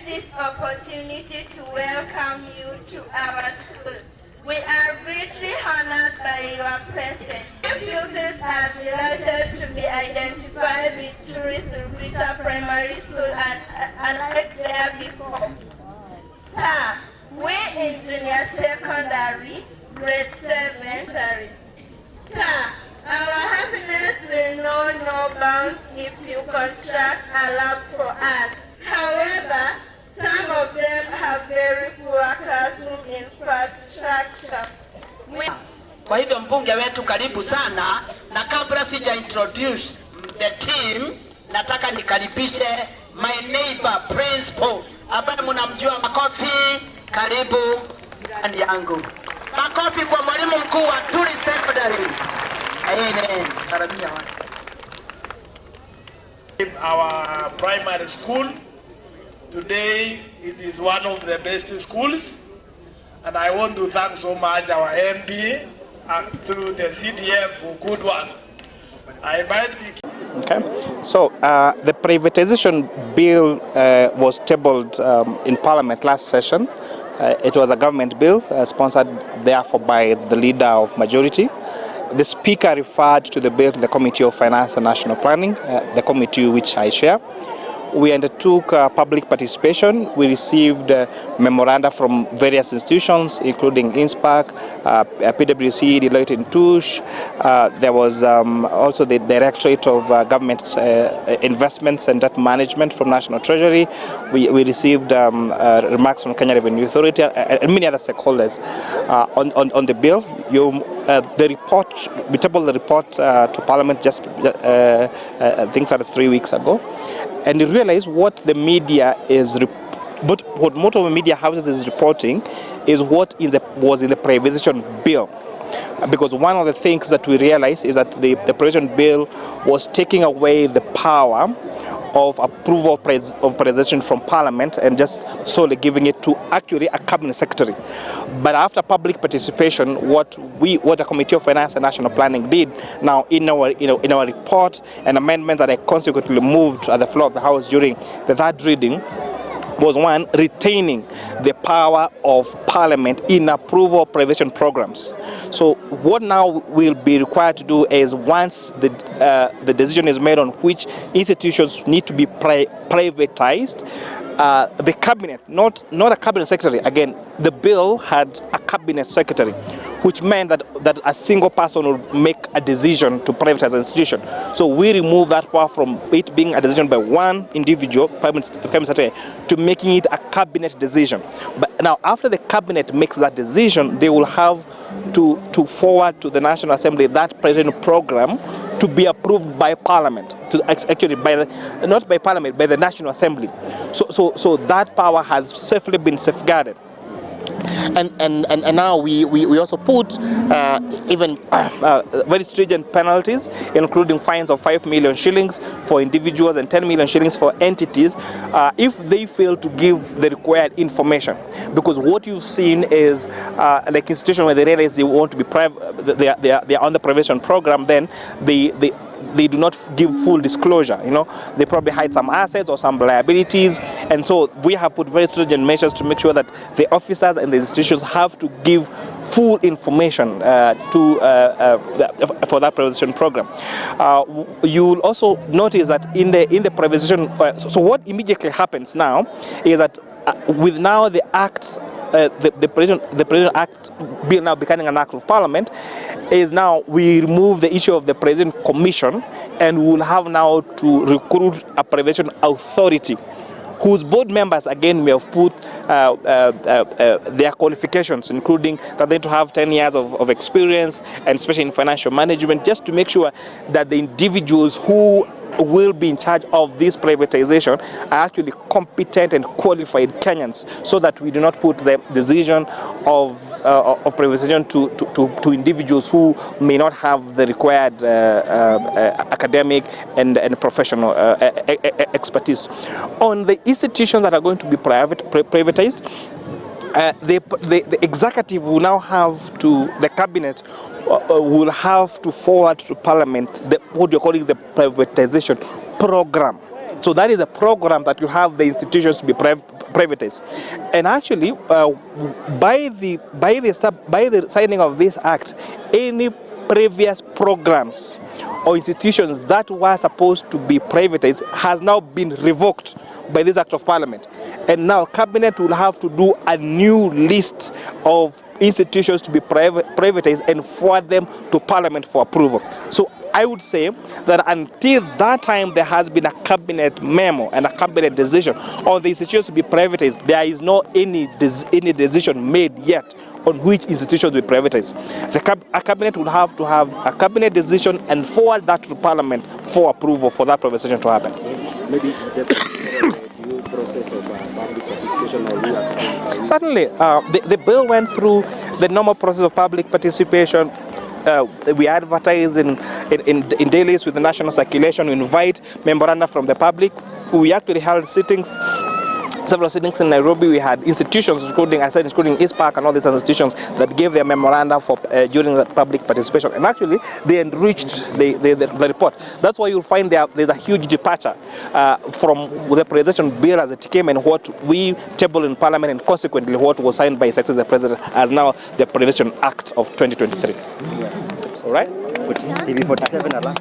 take this opportunity to welcome you to our school. We are greatly honored by your presence. Pupils are delighted to be identified with tourist Ruto Primary School and like there before. Sir, we in junior secondary, grade 7, Sir, our happiness will know no bounds if you construct a lab for us. However, some of them have very poor classroom infrastructure. Kwa hivyo mbunge wetu karibu sana, na kabla sija introduce the team, nataka nikaribishe my neighbor principal ambaye mnamjua. Makofi, karibu ndani yangu. Makofi kwa mwalimu mkuu wa Turi Secondary. Amen. Karibia watu. Our primary school today, it is one of the best schools, and I want to thank so much our MP through the CDF for good work. Okay, so the privatization bill was tabled in Parliament last session. It was a government bill sponsored therefore by the leader of majority. The Speaker referred to the bill to the Committee of Finance and National Planning, the committee which I chair. We undertook public participation. We received memoranda from various institutions, including INSPAC, PwC, Deloitte & Touche. There was also the Directorate of Government Investments and Debt Management from National Treasury. We received remarks from Kenya Revenue Authority and many other stakeholders on the bill. The report, we tabled the report to Parliament just, I think that is 3 weeks ago. And you realize what the media is, what most of the media houses is reporting is what was in the privatization bill. Because one of the things that we realize is that the privatization bill was taking away the power of approval of privatization from Parliament and just solely giving it to actually a cabinet secretary. But after public participation, what the Committee of Finance and National Planning did now in our report, an amendment that I consequently moved at the floor of the House during the third reading, was one, retaining the power of Parliament in approval of privatization programs. So what now will be required to do is, once the decision is made on which institutions need to be privatized, the cabinet, not a cabinet secretary, again, the bill had a cabinet secretary, which meant that a single person would make a decision to privatize an institution. So we remove that power from it being a decision by one individual, cabinet secretary, to making it a cabinet decision. But now, after the cabinet makes that decision, they will have to forward to the National Assembly that privatization program to be approved by Parliament, actually not by Parliament, by the National Assembly. So that power has safely been safeguarded. And now we also put even very stringent penalties, including fines of 5 million shillings for individuals and 10 million shillings for entities if they fail to give the required information. Because what you've seen is like institutions where they realize they want to be they are on the privatization program, then they do not give full disclosure. They probably hide some assets or some liabilities, and so we have put very stringent measures to make sure that the officers and the institutions have to give full information for that privatization program. You will also notice that in the privatization, so what immediately happens now is that with now the acts, the President Act bill now becoming an act of Parliament, is now we remove the issue of the President Commission, and we will have now to recruit a privatization authority, whose board members again may have put their qualifications, including that they need to have 10 years of experience, and especially in financial management, just to make sure that the individuals who will be in charge of this privatization are actually competent and qualified Kenyans, so that we do not put the decision of privatization to individuals who may not have the required academic and professional expertise. On the institutions that are going to be privatized, the executive will now have to, the cabinet will have to forward to Parliament what you're calling the privatization program. So that is a program that you have the institutions to be privatized. And actually, by the signing of this act, any previous programs or institutions that were supposed to be privatized has now been revoked by this act of parliament. And now cabinet will have to do a new list of institutions to be privatized and forward them to parliament for approval. So I would say that until that time there has been a cabinet memo and a cabinet decision on the institutions to be privatized, there is no any decision made yet on which institutions will be privatized. A cabinet will have to have a cabinet decision and forward that to parliament for approval for that privatization to happen. Maybe the due process of public participation or US. Certainly, the bill went through the normal process of public participation. We advertise in dailies with the national circulation. We invite memoranda from the public. We actually held several sittings in Nairobi. We had institutions, including East Park and all these institutions that gave their memoranda for during the public participation. And actually, they enriched the report. That's why you'll find there's a huge departure from the privatization bill as it came and what we tabled in Parliament, and consequently what was signed by His Excellency the President as now the Privatisation Act of 2023. Yeah. All right? TV 47 at last.